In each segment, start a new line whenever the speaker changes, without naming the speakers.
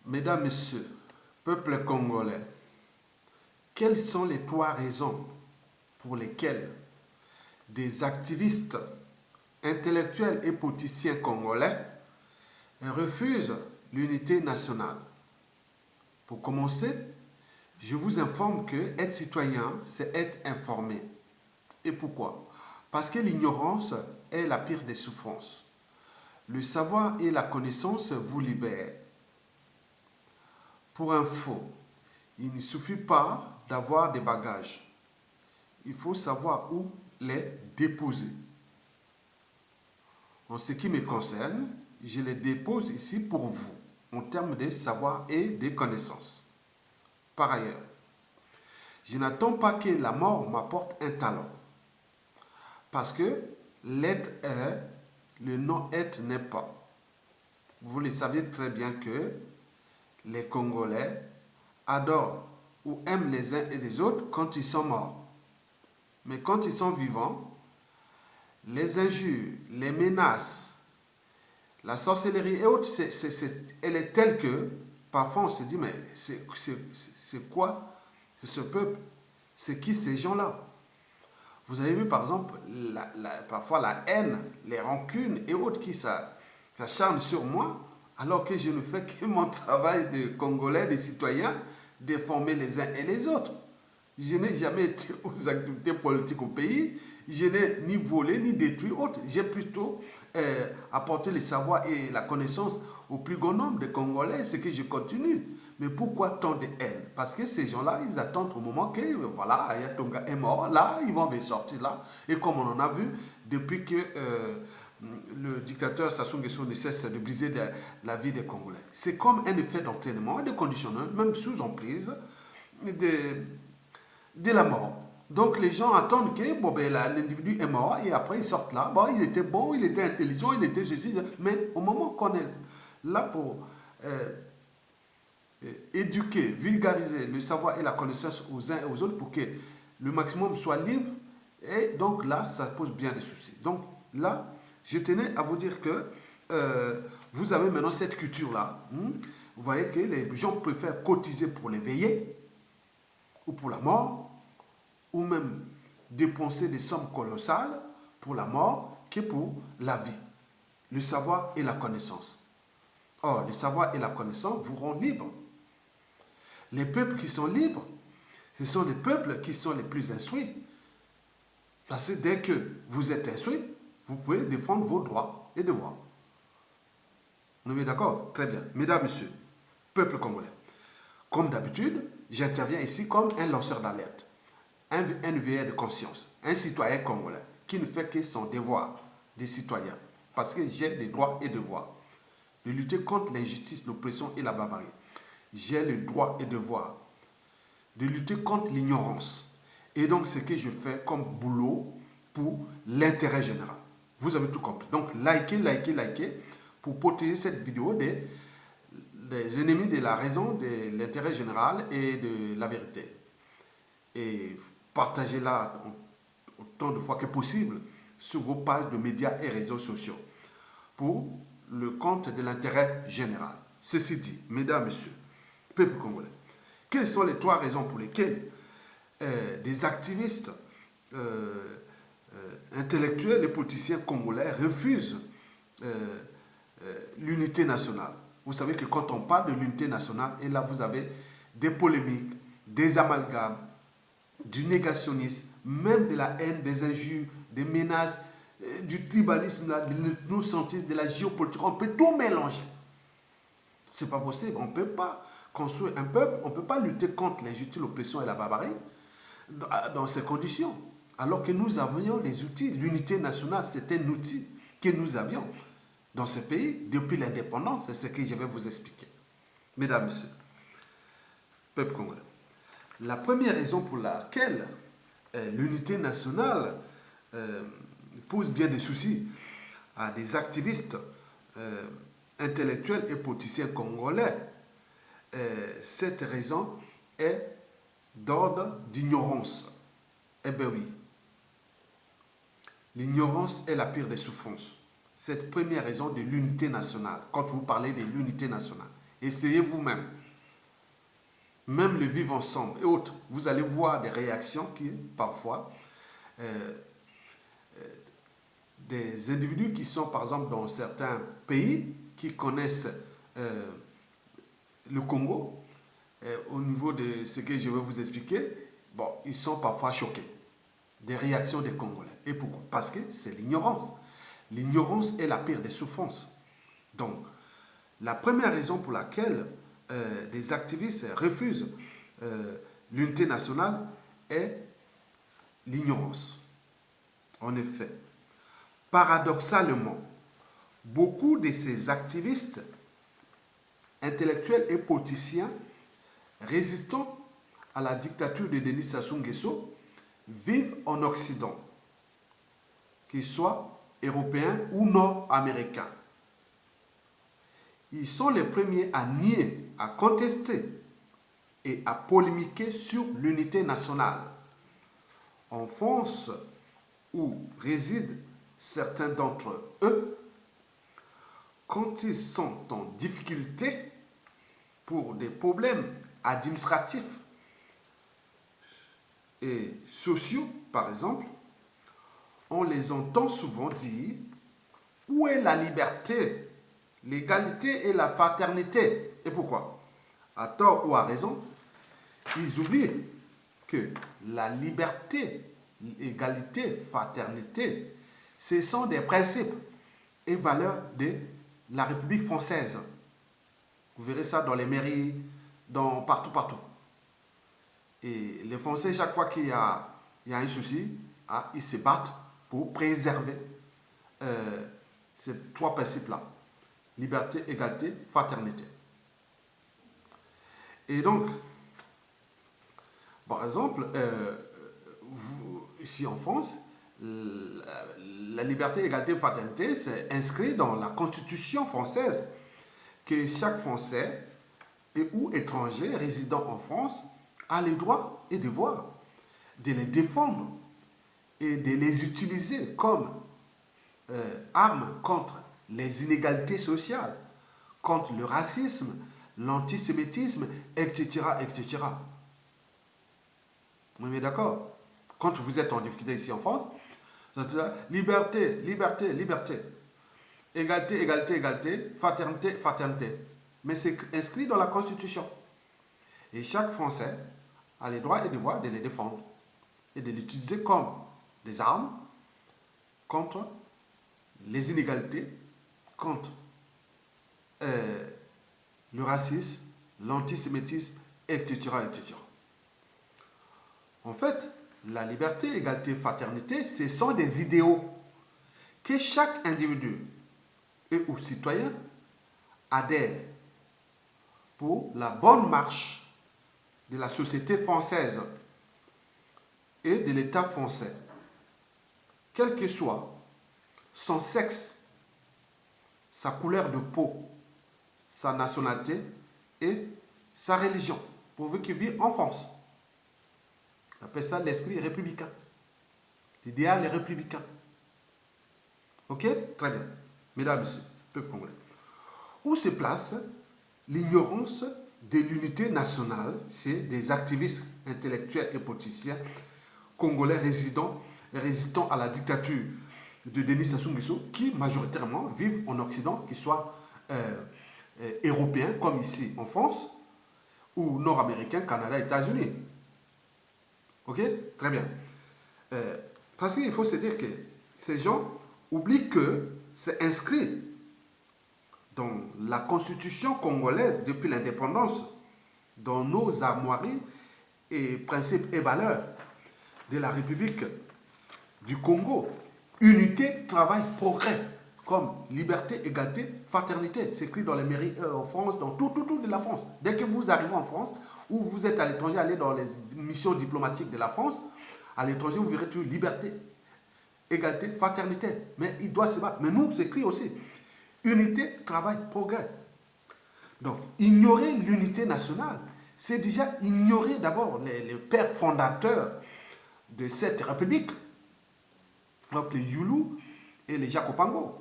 Mesdames, Messieurs, peuple congolais, quelles sont les trois raisons pour lesquelles des activistes intellectuels et politiciens congolais refusent l'unité nationale? Pour commencer, je vous informe que être citoyen, c'est être informé. Et pourquoi? Parce que l'ignorance est la pire des souffrances. Le savoir et la connaissance vous libèrent. Pour info, il ne suffit pas d'avoir des bagages. Il faut savoir où les déposer. En ce qui me concerne, je les dépose ici pour vous, en termes de savoir et de connaissances. Par ailleurs, je n'attends pas que la mort m'apporte un talent. Parce que l'être est, le non-être n'est pas. Vous le savez très bien que les Congolais adorent ou aiment les uns et les autres quand ils sont morts. Mais quand ils sont vivants, les injures, les menaces, la sorcellerie et autres, elle est telle que parfois on se dit, mais c'est quoi ce peuple? C'est qui ces gens-là? Vous avez vu par exemple parfois la haine, les rancunes et autres qui s'acharnent sur moi, alors que je ne fais que mon travail de Congolais, de citoyens, de former les uns et les autres. Je n'ai jamais été aux activités politiques au pays, je n'ai ni volé ni détruit autre. J'ai plutôt apporté le savoir et la connaissance au plus grand nombre de Congolais, ce que je continue. Mais pourquoi tant de haine? Parce que ces gens-là, ils attendent au moment que, voilà, Ayatonga est mort, là, ils vont sortir là. Et comme on en a vu, depuis que le dictateur Sassou Nguesso ne cesse de briser la vie des Congolais. C'est comme un effet d'entraînement, de conditionnement, même sous emprise de la mort. Donc les gens attendent que bon, ben, l'individu est mort et après ils sortent là. Bon, il était bon, il était intelligent, il était ceci. Mais au moment qu'on est là pour éduquer, vulgariser le savoir et la connaissance aux uns et aux autres pour que le maximum soit libre, et donc là, ça pose bien des soucis. Donc là, je tenais à vous dire que vous avez maintenant cette culture-là. Vous voyez que les gens préfèrent cotiser pour les veillées ou pour la mort, ou même dépenser des sommes colossales pour la mort que pour la vie, le savoir et la connaissance. Or, le savoir et la connaissance vous rendent libres. Les peuples qui sont libres, ce sont les peuples qui sont les plus instruits. Parce que dès que vous êtes instruit, vous pouvez défendre vos droits et devoirs. On est d'accord? Très bien. Mesdames, Messieurs, peuple congolais, comme d'habitude, j'interviens ici comme un lanceur d'alerte, un veilleur de conscience, un citoyen congolais qui ne fait que son devoir de citoyen. Parce que j'ai des droits et devoirs. De lutter contre l'injustice, l'oppression et la barbarie. J'ai le droit et devoir de lutter contre l'ignorance. Et donc, ce que je fais comme boulot pour l'intérêt général. Vous avez tout compris. Donc, likez pour protéger cette vidéo des ennemis de la raison, de l'intérêt général et de la vérité. Et partagez-la autant de fois que possible sur vos pages de médias et réseaux sociaux pour le compte de l'intérêt général. Ceci dit, mesdames, messieurs, peuple congolais, quelles sont les trois raisons pour lesquelles des activistes intellectuels et politiciens congolais refusent l'unité nationale? Vous savez que quand on parle de l'unité nationale, et là vous avez des polémiques, des amalgames, du négationnisme, même de la haine, des injures, des menaces, du tribalisme, de l'ethnocentrisme, de la géopolitique, on peut tout mélanger. C'est pas possible, on ne peut pas construire un peuple, on ne peut pas lutter contre l'injustice, l'oppression et la barbarie dans ces conditions. Alors que nous avions des outils, l'unité nationale, c'est un outil que nous avions dans ce pays depuis l'indépendance, c'est ce que je vais vous expliquer. Mesdames, Messieurs, peuple congolais, la première raison pour laquelle l'unité nationale pose bien des soucis à des activistes intellectuels et politiciens congolais, cette raison est d'ordre d'ignorance. Eh bien oui, l'ignorance est la pire des souffrances. Cette première raison de l'unité nationale, quand vous parlez de l'unité nationale, Essayez vous-même. Même le vivre ensemble et autres. Vous allez voir des réactions qui, parfois, euh, des individus qui sont, par exemple, dans certains pays, qui connaissent le Congo, au niveau de ce que je vais vous expliquer, bon, ils sont parfois choqués des réactions des Congolais. Et pourquoi? Parce que c'est l'ignorance. L'ignorance est la pire des souffrances. Donc, la première raison pour laquelle des activistes refusent l'unité nationale est l'ignorance. En effet, paradoxalement, beaucoup de ces activistes intellectuels et politiciens résistant à la dictature de Denis Sassou Nguesso vivent en Occident, qu'ils soient européens ou nord-américains. Ils sont les premiers à nier, à contester et à polémiquer sur l'unité nationale. En France, où résident certains d'entre eux, quand ils sont en difficulté pour des problèmes administratifs et sociaux, par exemple, on les entend souvent dire « Où est la liberté, l'égalité et la fraternité ?» Et pourquoi? À tort ou à raison, ils oublient que la liberté, l'égalité, fraternité, ce sont des principes et valeurs de la République française. Vous verrez ça dans les mairies, partout, partout. Et les Français, chaque fois qu'il y a un souci, ils se battent pour préserver ces trois principes-là. Liberté, égalité, fraternité. Et donc, par exemple, ici en France, la liberté, égalité, fraternité, c'est inscrit dans la Constitution française que chaque Français et ou étranger résidant en France a les droits et devoirs de les défendre et de les utiliser comme armes contre les inégalités sociales, contre le racisme, l'antisémitisme, etc., etc. On est d'accord? Quand vous êtes en difficulté ici en France, liberté, liberté, liberté. Égalité, égalité, égalité. Fraternité, fraternité. Mais c'est inscrit dans la Constitution. Et chaque Français a les droits et devoirs de les défendre et de l'utiliser comme des armes contre les inégalités, contre le racisme, l'antisémitisme, etc., etc. En fait, la liberté, égalité, fraternité, ce sont des idéaux que chaque individu et ou citoyen adhère pour la bonne marche de la société française et de l'État français, quel que soit son sexe, sa couleur de peau, sa nationalité et sa religion, pourvu qu'il vive en France. On appelle ça l'esprit républicain. L'idéal est républicain. Ok? Très bien. Mesdames et messieurs, peuple congolais. Où se place l'ignorance de l'unité nationale chez des activistes intellectuels et politiciens congolais résidant à la dictature de Denis Sassou Nguesso, qui majoritairement vivent en Occident, qu'ils soient européens, comme ici en France, ou nord-américains, Canada, États-Unis. Ok? Très bien. Parce qu'il faut se dire que ces gens oublient que c'est inscrit dans la constitution congolaise depuis l'indépendance, dans nos armoiries et principes et valeurs de la République du Congo. Unité, travail, progrès, comme liberté, égalité, fraternité. C'est écrit dans les mairies en France, dans tout de la France. Dès que vous arrivez en France, ou vous êtes à l'étranger, allez dans les missions diplomatiques de la France, à l'étranger, vous verrez toujours liberté, égalité, fraternité. Mais il doit se battre. Mais nous, c'est écrit aussi. Unité, travail, progrès. Donc, ignorer l'unité nationale, c'est déjà ignorer d'abord les pères fondateurs de cette république, donc les Youlou et les Jacopango.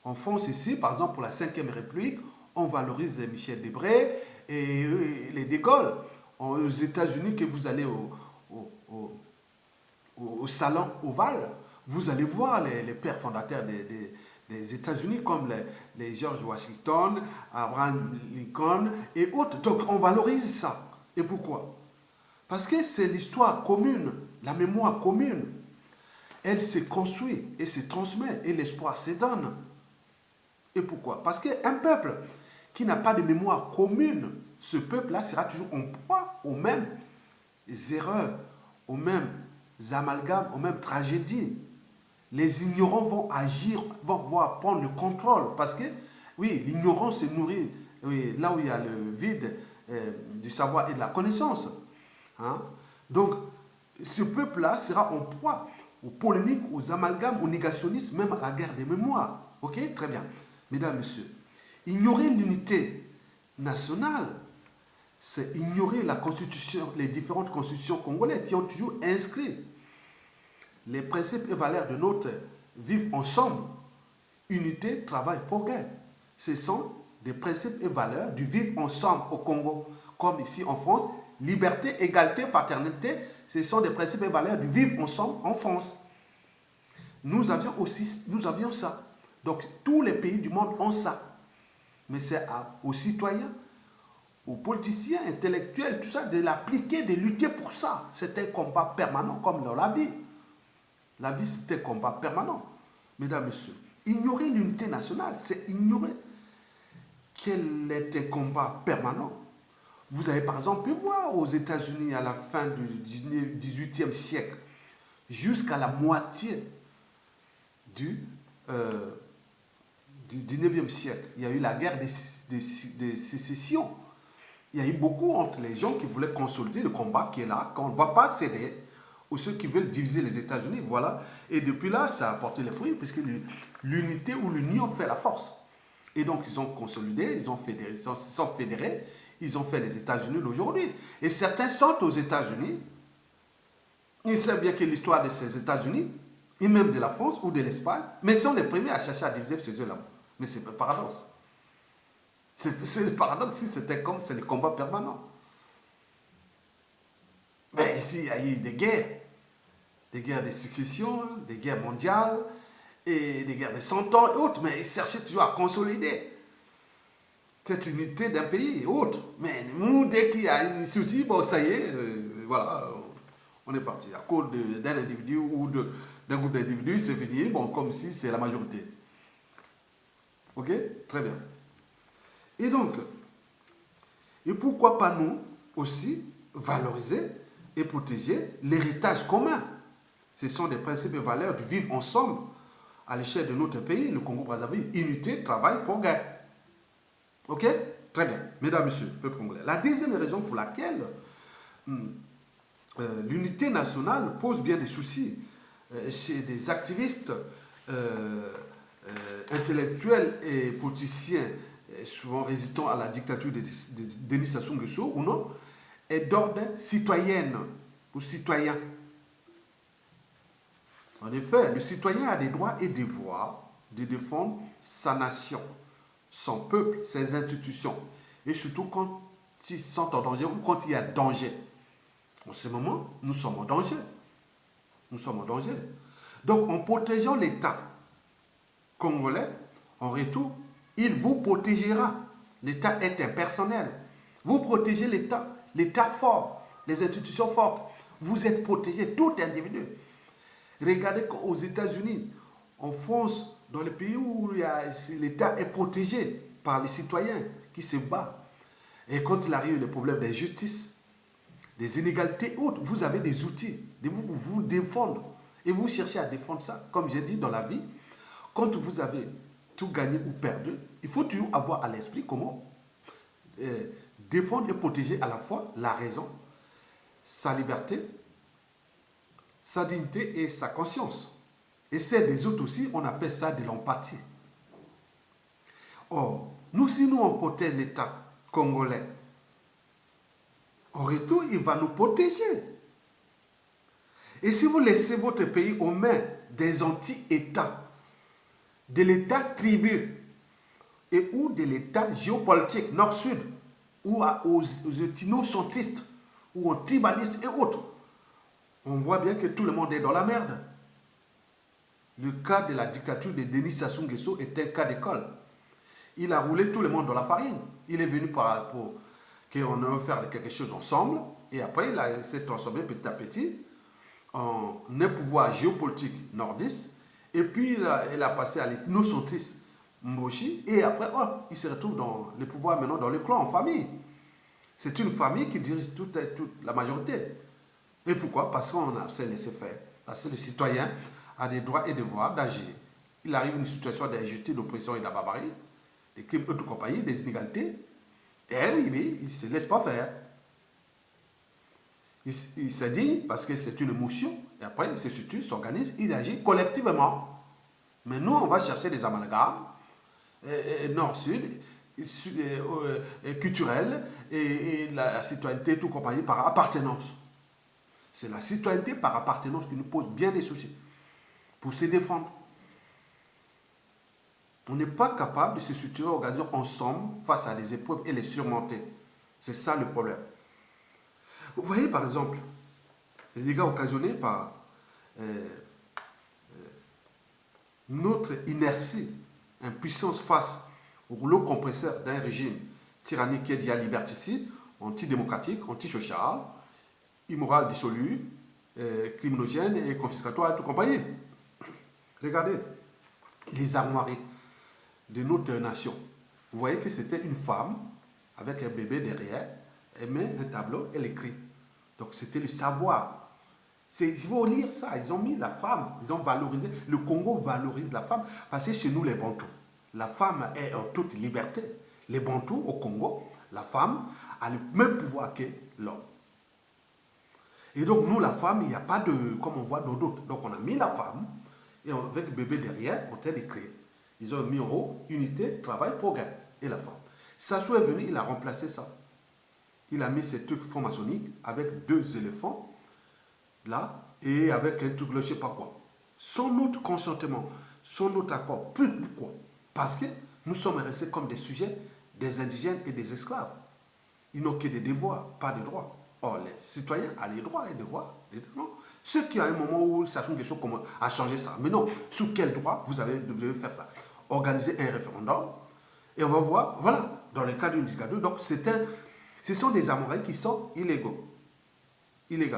En France ici, par exemple, pour la 5e République, On valorise les Michel Debré et les De Gaulle. Aux États-Unis, que vous allez au salon ovale, vous allez voir les pères fondateurs des États-Unis comme les George Washington, Abraham Lincoln et autres. Donc on valorise ça. Et pourquoi? Parce que c'est l'histoire commune, la mémoire commune. Elle se construit et se transmet et l'espoir se donne. Et pourquoi? Parce qu'un peuple qui n'a pas de mémoire commune, ce peuple-là sera toujours en proie aux mêmes erreurs, aux mêmes amalgames, aux mêmes tragédies. Les ignorants vont agir, vont prendre le contrôle. Parce que, oui, l'ignorance se nourrit là où il y a le vide du savoir et de la connaissance. Hein? Donc, ce peuple-là sera en proie aux polémiques, aux amalgames, aux négationnistes, même à la guerre des mémoires. Ok? Très bien. Mesdames, Messieurs, ignorer l'unité nationale, c'est ignorer la constitution, les différentes constitutions congolaises qui ont toujours inscrit les principes et valeurs de notre vivre ensemble, unité, travail, progrès. Ce sont des principes et valeurs du vivre ensemble au Congo, comme ici en France. Liberté, égalité, fraternité, ce sont des principes et valeurs du vivre ensemble en France. Nous avions ça. Donc tous les pays du monde ont ça. Mais c'est aux citoyens, aux politiciens, intellectuels, tout ça, de l'appliquer, de lutter pour ça. C'est un combat permanent, comme dans la vie. La vie, c'est un combat permanent. Mesdames, Messieurs, ignorer l'unité nationale, c'est ignorer quel est un combat permanent. Vous avez par exemple pu voir aux États-Unis à la fin du 18e siècle, jusqu'à la moitié du 19e siècle, il y a eu la guerre des sécessions. Il y a eu beaucoup entre les gens qui voulaient consolider le combat qui est là, qu'on ne va pas céder, ou ceux qui veulent diviser les États-Unis, voilà. Et depuis là, ça a apporté les fruits, puisque l'unité ou l'union fait la force. Et donc, ils ont consolidé, ils sont fédérés, ils ont fait les États-Unis d'aujourd'hui. Et certains sont aux États-Unis. Ils savent bien que l'histoire de ces États-Unis, et même de la France ou de l'Espagne, mais sont les premiers à chercher à diviser ces eux-là. Mais c'est le paradoxe. C'est le paradoxe si c'était comme c'est le combat permanent. Mais ici, il y a eu des guerres de succession, des guerres mondiales, et des guerres de 100 ans et autres, mais ils cherchaient toujours à consolider cette unité d'un pays et autres. Mais nous, dès qu'il y a un souci, bon, ça y est, voilà, on est parti. À cause d'un individu ou d'un groupe d'individus, c'est fini, bon, comme si c'est la majorité. Ok? Très bien. Et donc, et pourquoi pas nous aussi valoriser et protéger l'héritage commun? Ce sont des principes et valeurs de vivre ensemble à l'échelle de notre pays, le Congo-Brazzaville, unité, travail, progrès. Ok? Très bien. Mesdames, Messieurs, peuple congolais. La deuxième raison pour laquelle l'unité nationale pose bien des soucis chez des activistes intellectuels et politiciens, souvent résidant à la dictature de Denis Sassou Nguesso ou non, est d'ordre citoyenne ou citoyen. En effet, le citoyen a des droits et devoirs de défendre sa nation, son peuple, ses institutions, et surtout quand ils sont en danger ou quand il y a danger. En ce moment, nous sommes en danger. Nous sommes en danger. Donc, en protégeant l'État congolais, en retour, il vous protégera. L'État est impersonnel. Vous protégez l'État, l'État fort, les institutions fortes. Vous êtes protégé, tout individu. Regardez qu'aux États-Unis, en France, dans les pays où l'État est protégé par les citoyens qui se battent. Et quand il arrive des problèmes d'injustice, des inégalités autres, vous avez des outils de vous défendre. Et vous cherchez à défendre ça. Comme j'ai dit dans la vie, quand vous avez tout gagné ou perdu, il faut toujours avoir à l'esprit comment défendre et protéger à la fois la raison, sa liberté, sa dignité et sa conscience. Et celle des autres aussi, on appelle ça de l'empathie. Or, si nous on protège l'État congolais, en retour, il va nous protéger. Et si vous laissez votre pays aux mains des anti-États, de l'État tribu et ou de l'état géopolitique nord-sud, ou aux ethnocentristes, ou aux tribalistes et autres. On voit bien que tout le monde est dans la merde. Le cas de la dictature de Denis Sassou Nguesso est un cas d'école. Il a roulé tout le monde dans la farine. Il est venu pour qu'on ait faire quelque chose ensemble. Et après, il s'est transformé petit à petit en un pouvoir géopolitique nordiste. Et puis, il a passé à l'ethnocentrisme Mboshi. Et après, il se retrouve dans le pouvoir maintenant dans le clan, en famille. C'est une famille qui dirige toute la majorité. Et pourquoi? Parce qu'on s'est laissé faire. Parce que le citoyen a des droits et devoirs d'agir. Il arrive une situation d'injustice, d'oppression et de la barbarie, des crimes de compagnie, des inégalités. Et lui, il ne se laisse pas faire. Il se dit, parce que c'est une émotion, et après il se situe, s'organise, il agit collectivement. Mais nous, on va chercher des amalgames, nord-sud, culturels, et la citoyenneté, tout compagnie, par appartenance. C'est la citoyenneté par appartenance qui nous pose bien des soucis pour se défendre. On n'est pas capable de se structurer, organiser ensemble face à des épreuves et les surmonter. C'est ça le problème. Vous voyez par exemple les dégâts occasionnés par notre inertie, impuissance face au rouleau compresseur d'un régime tyrannique qui est déjà liberticide, antidémocratique, antisocial, immoral, dissolu, criminogène et confiscatoire et tout compagnie. Regardez les armoiries de notre nation. Vous voyez que c'était une femme avec un bébé derrière, elle met un tableau, elle écrit. Donc c'était le savoir. Il faut lire ça, ils ont mis la femme, ils ont valorisé, le Congo valorise la femme, parce que chez nous les Bantous, la femme est en toute liberté. Les Bantous au Congo, la femme a le même pouvoir que l'homme. Et donc nous la femme, il n'y a pas de, comme on voit dans d'autres, donc on a mis la femme, et avec le bébé derrière, on train d'écrire. Ils ont mis en haut, unité, travail, progrès, et la femme. Sassou est venu, il a remplacé ça. Il a mis ces trucs francs-maçonniques avec 2 éléphants, là, et avec un truc, je ne sais pas quoi. Sans notre consentement, sans notre accord. Pourquoi? Parce que nous sommes restés comme des sujets, des indigènes et des esclaves. Ils n'ont que des devoirs, pas des droits. Or, les citoyens ont les droits et les devoirs. Non. Ceux qui, à un moment où Sassou Nguesso commence à changer ça. Mais non, sous quel droit vous devez faire ça? Organiser un référendum. Et on va voir, voilà, dans le cas d'une dictature. Donc, ce sont des amoureux qui sont illégaux. Illégaux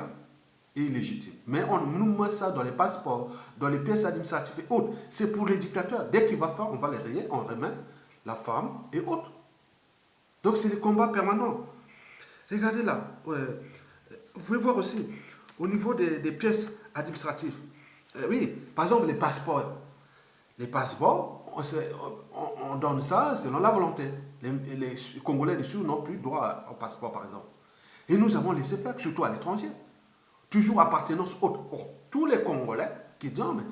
et illégitimes. Mais on nous met ça dans les passeports, dans les pièces administratives et autres. C'est pour les dictateurs. Dès qu'il va faire, on va les rayer, on remet la femme et autres. Donc, c'est des combats permanents. Regardez là. Vous pouvez voir aussi, au niveau des pièces administratives. Oui, par exemple, les passeports. Les passeports, on donne ça selon la volonté. Les Congolais dessous n'ont plus droit au passeport, par exemple. Et nous avons laissé faire, surtout à l'étranger. Toujours appartenance haute. Tous les Congolais qui disent, mais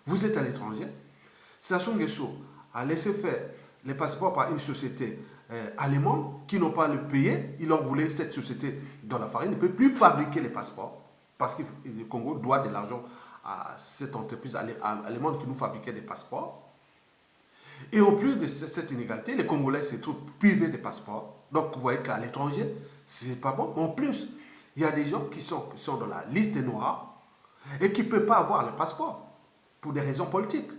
vous êtes à l'étranger. Sassou Nguesso a laissé faire les passeports par une société allemande qui n'ont pas le payer. Ils ont roulé cette société dans la farine. Ils ne peuvent plus fabriquer les passeports parce que le Congo doit de l'argent à cette entreprise allemande qui nous fabriquait des passeports. Et en plus de cette inégalité, les Congolais se trouvent privés des passeports. Donc vous voyez qu'à l'étranger, c'est pas bon. En plus, il y a des gens qui sont dans la liste noire et qui ne peuvent pas avoir le passeport pour des raisons politiques.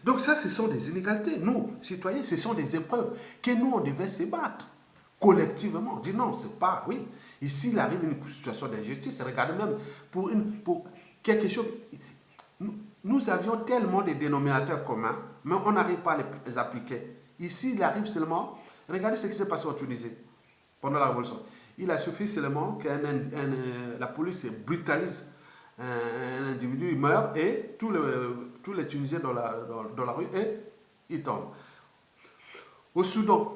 Donc ça, ce sont des inégalités. Nous, citoyens, ce sont des épreuves que nous, on devait se battre collectivement. On dit non, c'est pas, oui. Ici, il arrive une situation d'injustice. Regardez même, pour quelque chose, nous avions tellement de dénominateurs communs, mais on n'arrive pas à les appliquer. Ici, il arrive seulement, regardez ce qui s'est passé en Tunisie pendant la Révolution. Il a suffi seulement que la police brutalise un individu, il meurt et tous les Tunisiens dans la rue et ils tombent. Au Soudan,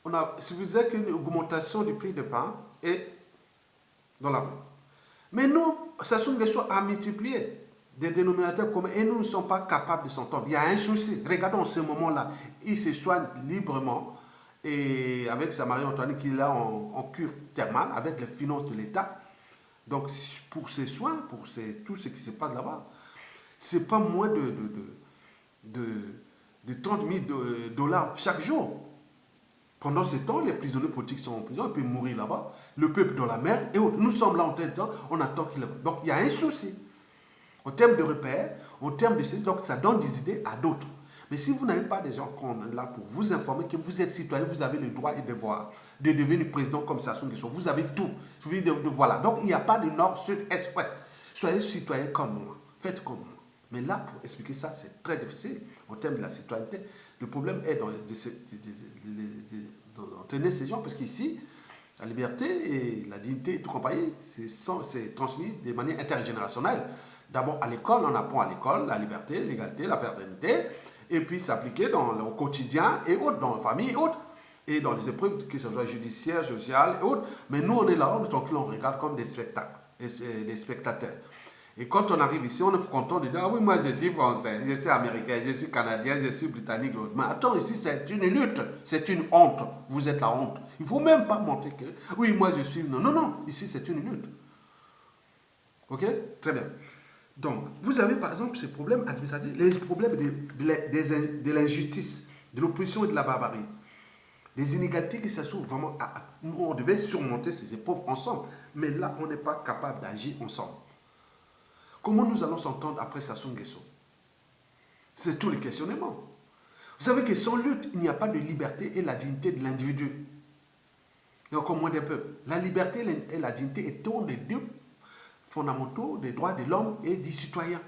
on a suffisait qu'une augmentation du prix du pain et dans la rue. Mais nous, Sassou Nguesso a multiplié des dénominateurs communs et nous ne sommes pas capables de s'entendre. Il y a un souci. Regardons ce moment-là. Il se soigne librement et avec sa Marie-Antoinette qui est là en cure thermale avec les finances de l'État. Donc, pour ces soins, tout ce qui se passe là-bas, c'est pas moins de 30 000 dollars chaque jour. Pendant ce temps, les prisonniers politiques sont en prison, ils peuvent mourir là-bas, le peuple dans la mer et autres. Nous sommes là en temps, on attend qu'il... Donc il y a un souci. En termes de repères, en termes de ceci, donc ça donne des idées à d'autres. Mais si vous n'avez pas des gens comme là pour vous informer que vous êtes citoyen, vous avez le droit et le devoir de devenir président comme Sassou Nguesso. Vous avez tout. Voilà. Donc il n'y a pas de nord, sud, est, ouest. Soyez citoyen comme moi. Faites comme moi. Mais là, pour expliquer ça, c'est très difficile en termes de la citoyenneté. Le problème est dans tenir ces gens, parce qu'ici, la liberté et la dignité et tout compagnie, c'est transmis de manière intergénérationnelle. D'abord, à l'école, on apprend à l'école la liberté, l'égalité, la fraternité, et puis s'appliquer au quotidien et autres, dans la famille et autres, et dans les épreuves, que ce soit judiciaires, sociales et autres. Mais nous, on est là, on regarde comme des spectacles, des spectateurs. Et quand on arrive ici, on est content de dire, ah oui, moi je suis français, je suis américain, je suis canadien, je suis britannique. Mais attends, ici c'est une lutte, c'est une honte. Vous êtes la honte. Il ne faut même pas montrer que, oui, moi je suis... Non, non, non, ici c'est une lutte. Ok? Très bien. Donc, vous avez par exemple ces problèmes administratifs, les problèmes de l'injustice, de l'oppression et de la barbarie. Des inégalités qui s'assoient vraiment nous, on devait surmonter ces épreuves ensemble. Mais là, on n'est pas capable d'agir ensemble. Comment nous allons s'entendre après Sassou Nguesso? C'est tout le questionnement. Vous savez que sans lutte, il n'y a pas de liberté et la dignité de l'individu. Et encore moins des peuples. La liberté et la dignité étant les deux fondamentaux des droits de l'homme et du citoyen.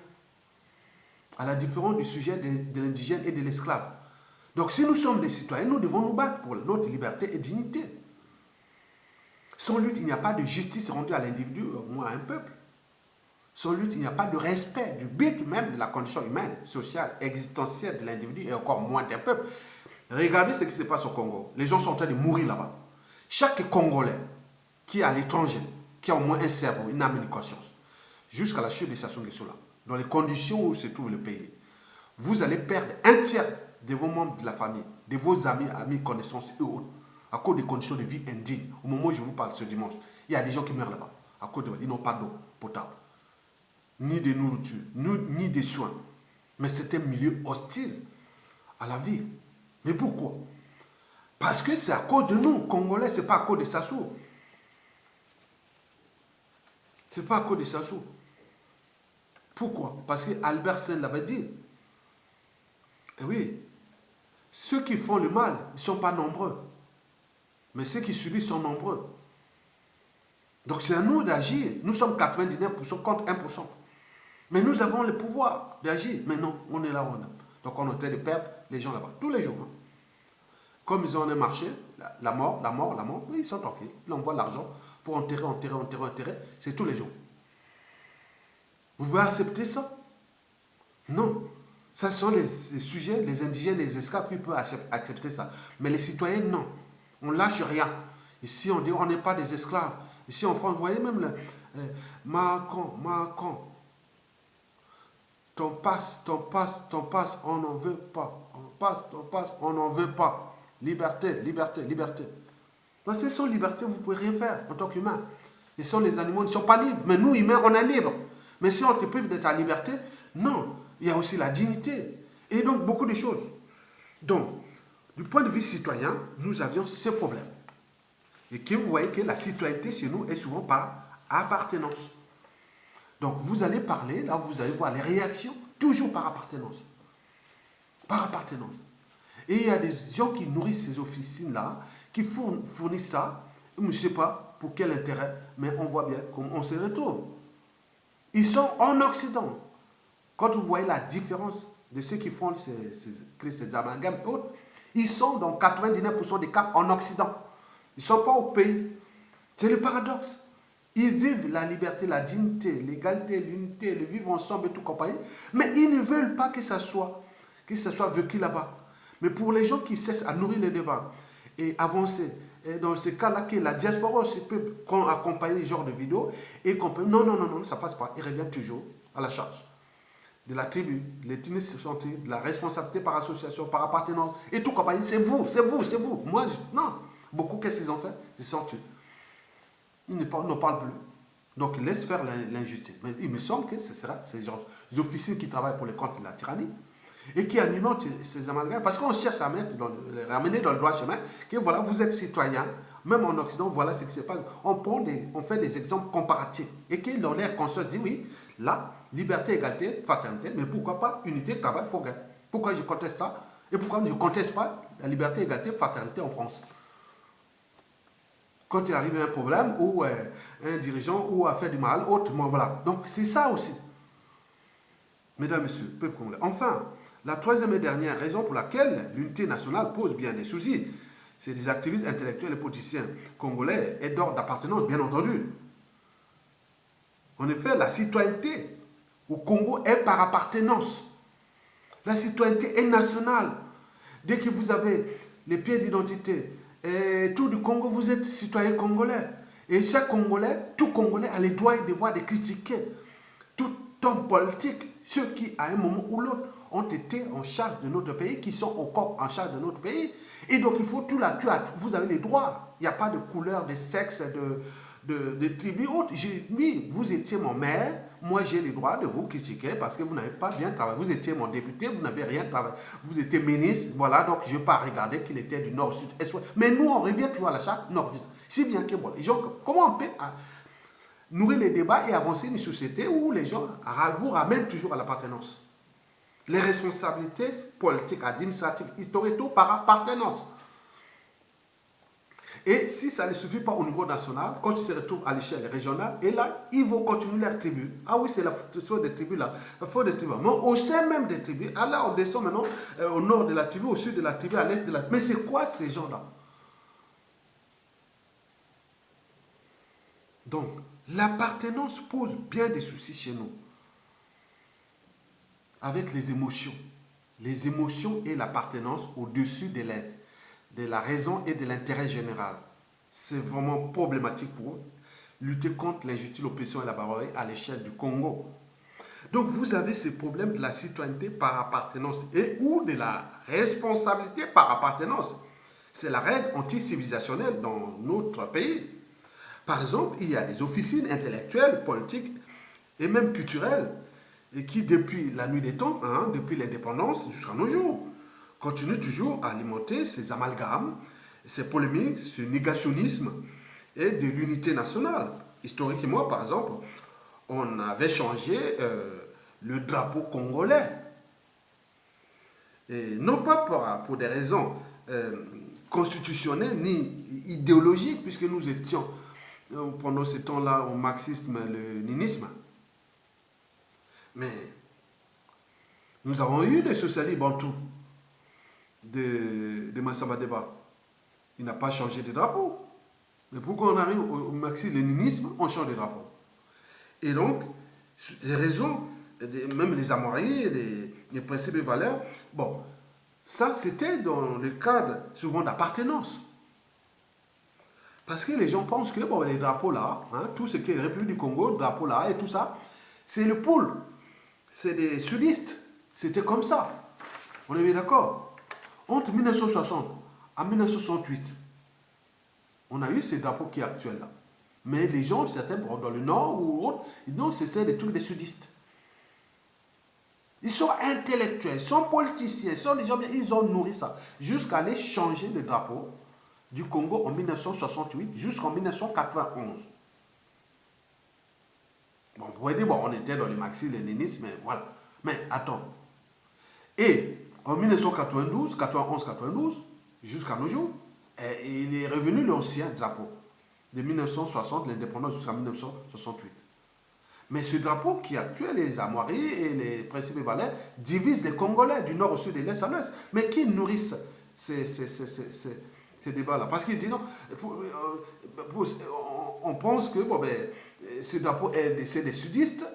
À la différence du sujet de l'indigène et de l'esclave. Donc si nous sommes des citoyens, nous devons nous battre pour notre liberté et dignité. Sans lutte, il n'y a pas de justice rendue à l'individu, au moins à un peuple. Sans lutte, il n'y a pas de respect du but même de la condition humaine, sociale, existentielle de l'individu et encore moins d'un peuple. Regardez ce qui se passe au Congo. Les gens sont en train de mourir là-bas. Chaque Congolais qui est à l'étranger, qui a au moins un cerveau, une âme et une conscience, jusqu'à la chute de Sassou Nguesso là, dans les conditions où se trouve le pays, vous allez perdre un tiers de vos membres de la famille, de vos amis, connaissances et autres, à cause des conditions de vie indignes. Au moment où je vous parle ce dimanche, il y a des gens qui meurent là-bas, à cause ils n'ont pas d'eau potable, ni de nourriture, ni de soins. Mais c'est un milieu hostile à la vie. Mais pourquoi? Parce que c'est à cause de nous, Congolais, ce n'est pas à cause de Sassou. Ce n'est pas à cause de Sassou. Pourquoi? Parce que Albert Einstein l'avait dit. Et oui, ceux qui font le mal, ils ne sont pas nombreux. Mais ceux qui subissent sont nombreux. Donc c'est à nous d'agir. Nous sommes 99% contre 1%. Mais nous avons le pouvoir d'agir. Mais non, on est là où on est. Donc on est en train de perdre les gens là-bas, tous les jours. Hein. Comme ils ont un marché, la mort, oui, ils sont tranquilles. Ils envoient l'argent pour enterrer. C'est tous les jours. Vous pouvez accepter ça? Non. Ce sont les sujets, les indigènes, les esclaves qui peuvent accepter ça. Mais les citoyens, non. On ne lâche rien. Ici, on dit on n'est pas des esclaves. Ici, en France, vous voyez même Macron. Ton passe, on n'en veut pas. Ton passe, on n'en veut pas. Liberté. Dans ces sont libertés, vous ne pouvez rien faire en tant qu'humain. Ils sont les animaux, ils ne sont pas libres. Mais nous, humains, on est libres. Mais si on te prive de ta liberté, non. Il y a aussi la dignité. Et donc, beaucoup de choses. Donc, du point de vue citoyen, nous avions ce problème. Et que vous voyez que la citoyenneté chez nous est souvent par appartenance. Donc, vous allez parler, là, vous allez voir les réactions, toujours par appartenance. Par appartenance. Et il y a des gens qui nourrissent ces officines-là, qui fournissent ça, je ne sais pas pour quel intérêt, mais on voit bien comment on se retrouve. Ils sont en Occident. Quand vous voyez la différence de ceux qui font ces amalgames, ils sont dans 99% des cas en Occident. Ils ne sont pas au pays. C'est le paradoxe. Ils vivent la liberté, la dignité, l'égalité, l'unité, le vivre ensemble et tout compagnie, mais ils ne veulent pas que ça soit vécu là-bas. Mais pour les gens qui cherchent à nourrir le débat et avancer, et dans ce cas-là, que la diaspora aussi peut accompagner ce genre de vidéos, et non, ça ne passe pas. Il revient toujours à la charge de la tribu, de l'ethnicité, de la responsabilité par association, par appartenance, et tout compagnie. C'est vous. Moi, non. Beaucoup, qu'est-ce qu'ils ont fait? Ils sont tués. Ils n'en parlent plus. Donc, ils laissent faire l'injustice. Mais il me semble que ce sera ces gens, les officiers qui travaillent pour les comptes de la tyrannie. et qui alimente ces amalgames, parce qu'on cherche à les ramener dans le droit chemin, que voilà, vous êtes citoyen, même en Occident, voilà ce qui se passe. On fait des exemples comparatifs, et qu'ils dans l'air conscience dit oui, là, liberté, égalité, fraternité, mais pourquoi pas unité, travail, progrès? Pourquoi je conteste ça? Et pourquoi je ne conteste pas la liberté, égalité, fraternité en France? Quand il arrive un problème, ou un dirigeant, ou à faire du mal, autrement, voilà. Donc c'est ça aussi. Mesdames, Messieurs, peuple congolais. Enfin, la troisième et dernière raison pour laquelle l'unité nationale pose bien des soucis, c'est des activistes intellectuels et politiciens congolais et d'ordre d'appartenance, bien entendu. En effet, la citoyenneté au Congo est par appartenance. La citoyenneté est nationale. Dès que vous avez les pieds d'identité et tout du Congo, vous êtes citoyen congolais. Et chaque Congolais, tout Congolais a les droits et devoirs de critiquer tout homme politique, ceux qui, à un moment ou l'autre, ont été en charge de notre pays, qui sont encore en charge de notre pays. Et donc, il faut tout là, vous avez les droits. Il n'y a pas de couleur, de sexe, de tribu autre. J'ai dit, vous étiez mon maire, moi j'ai le droit de vous critiquer parce que vous n'avez pas bien travaillé. Vous étiez mon député, vous n'avez rien travaillé. Vous étiez ministre, voilà, donc je n'ai pas regardé qu'il était du nord, sud, est, ouest. Mais nous, on revient toujours à la charte nord-est. Si bien que, bon, les gens, comment on peut nourrir les débats et avancer une société où les gens vous ramènent toujours à l'appartenance? Les responsabilités politiques, administratives, historiques, tout par appartenance. Et si ça ne suffit pas au niveau national, quand ils se retrouvent à l'échelle régionale, et là, ils vont continuer leur tribu. Ah oui, c'est la faute des tribus là. La faute des tribus. Mais au sein même des tribus, ah là, on descend maintenant au nord de la tribu, au sud de la tribu, à l'est de la tribu. Mais c'est quoi ces gens-là? Donc, l'appartenance pose bien des soucis chez nous. Avec les émotions. Les émotions et l'appartenance au-dessus de la raison et de l'intérêt général. C'est vraiment problématique pour eux. Lutter contre l'injustice, l'oppression et la barbarie à l'échelle du Congo. Donc vous avez ces problèmes de la citoyenneté par appartenance et ou de la responsabilité par appartenance. C'est la règle anti-civilisationnelle dans notre pays. Par exemple, il y a des officines intellectuelles, politiques et même culturelles et qui, depuis la nuit des temps, depuis l'indépendance jusqu'à nos jours, continuent toujours à alimenter ces amalgames, ces polémiques, ce négationnisme et de l'unité nationale. Historiquement, par exemple, on avait changé le drapeau congolais. Et non pas pour des raisons constitutionnelles ni idéologiques, puisque nous étions pendant ce temps-là au marxisme, le ninisme. Mais nous avons eu des socialistes bantous de Massamba Deba. Il n'a pas changé de drapeau. Mais pourquoi on arrive au marxisme-léninisme, on change de drapeau. Et donc, les raisons, même les amories, les principes et valeurs, bon, ça c'était dans le cadre souvent d'appartenance. Parce que les gens pensent que bon, les drapeaux là, tout ce qui est République du Congo, drapeau là et tout ça, c'est le pôle. C'est des sudistes. C'était comme ça. On est bien d'accord. Entre 1960 à 1968, on a eu ces drapeaux qui est actuel là. Mais les gens, certains dans le nord ou autre, non, c'était des trucs des sudistes. Ils sont intellectuels, ils sont politiciens, ils sont des gens bien, ils ont nourri ça. Jusqu'à aller changer le drapeau du Congo en 1968 jusqu'en 1991. Bon, vous pouvez dire, bon, on était dans les marxisme-léninisme, mais voilà. Mais attends. Et en 1992, 91-92, jusqu'à nos jours, il est revenu l'ancien drapeau de 1960, l'indépendance jusqu'à 1968. Mais ce drapeau qui est actuel, les armoiries et les principes et valeurs, divisent les Congolais du nord au sud et de l'est à l'ouest. Mais qui nourrissent ces débats-là? Parce qu'il dit non, on pense que bon, ben, ce drapeau c'est des sudistes.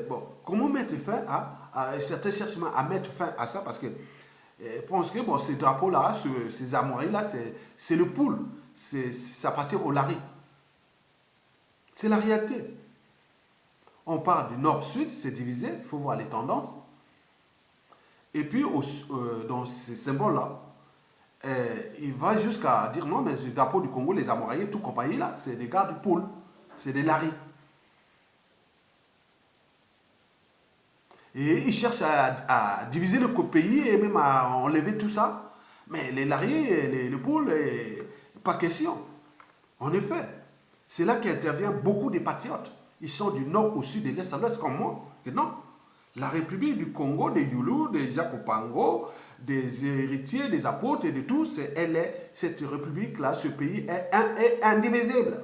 Bon, comment mettre fin à certains cherchent à mettre fin à ça parce que pensent que bon, ces drapeaux-là, ces armoiries-là, c'est le pool, ça appartient au Lari. C'est la réalité. On parle du nord-sud, c'est divisé, il faut voir les tendances. Et puis, dans ces symboles-là, il va jusqu'à dire non, mais le drapeau du Congo, les armoiries, tout compagnie là, c'est des gars du pôle, c'est des Lari. Et ils cherchent à diviser le pays et même à enlever tout ça. Mais les lauriers, les poules, pas question. En effet, c'est là qu'intervient beaucoup des patriotes. Ils sont du nord au sud, de l'est à l'ouest comme moi. Et non, la République du Congo, des Youlou, des Jacopango, des héritiers, des apôtres et de tous, cette République-là, ce pays est indivisible.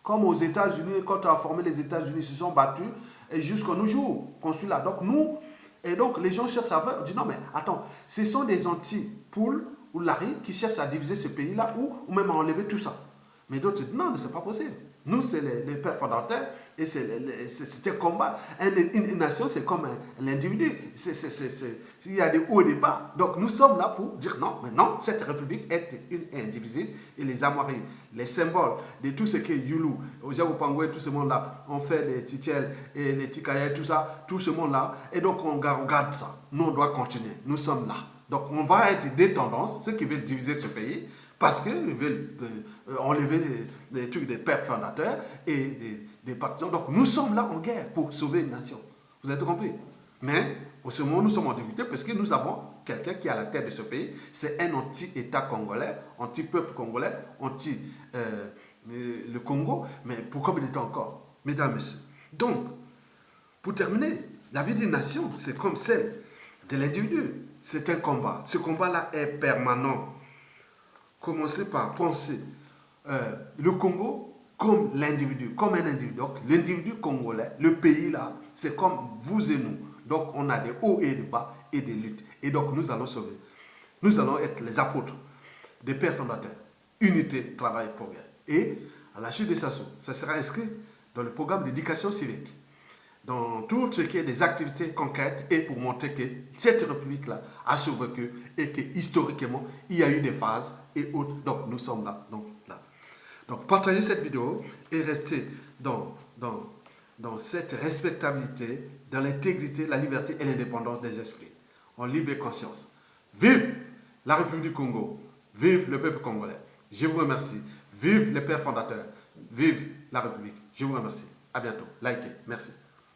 Comme aux États-Unis, quand on a formé les États-Unis, ils se sont battus et jusqu'à nos jours, construit là. Donc nous, et donc les gens cherchent à faire, disent non mais attends, ce sont des anti-poules ou laris qui cherchent à diviser ce pays-là ou même à enlever tout ça. Mais d'autres disent non, c'est pas possible. Nous, c'est les pères fondateurs et c'est un combat. Une nation, c'est comme un individu. Il y a des hauts et des bas. Donc nous sommes là pour dire non, mais non, cette république est indivisible. Et les Amouris, les symboles de tout ce qui est Youlou, Ojaoupango et tout ce monde-là, on fait les Titiel et les Tikaya et tout ça, tout ce monde-là. Et donc on garde ça. Nous, on doit continuer. Nous sommes là. Donc on va être des tendances, ceux qui veulent diviser ce pays, parce qu'ils veulent enlever des trucs des peuples fondateurs et des partisans. Donc nous sommes là en guerre pour sauver une nation. Vous avez tout compris? Mais au ce moment, nous sommes en difficulté parce que nous avons quelqu'un qui est à la tête de ce pays. C'est un anti-État congolais, anti-peuple congolais, anti-le Congo. Mais pour combien de temps encore? Mesdames et messieurs. Donc, pour terminer, la vie d'une nation, c'est comme celle de l'individu. C'est un combat. Ce combat-là est permanent. Commencez par penser le Congo comme l'individu, comme un individu. Donc l'individu congolais, le pays là, c'est comme vous et nous. Donc on a des hauts et des bas et des luttes. Et donc nous allons sauver. Nous allons être les apôtres des pères fondateurs. Unité, travail, progrès. Et à la chute de ça sera inscrit dans le programme d'éducation civique, dans tout ce qui est des activités concrètes et pour montrer que cette république-là a survécu et que historiquement, il y a eu des phases et autres. Donc, nous sommes là. Donc, partagez cette vidéo et restez dans cette respectabilité, dans l'intégrité, la liberté et l'indépendance des esprits, en libre conscience. Vive la République du Congo, vive le peuple congolais. Je vous remercie. Vive les pères fondateurs, vive la République. Je vous remercie. À bientôt. Likez. Merci.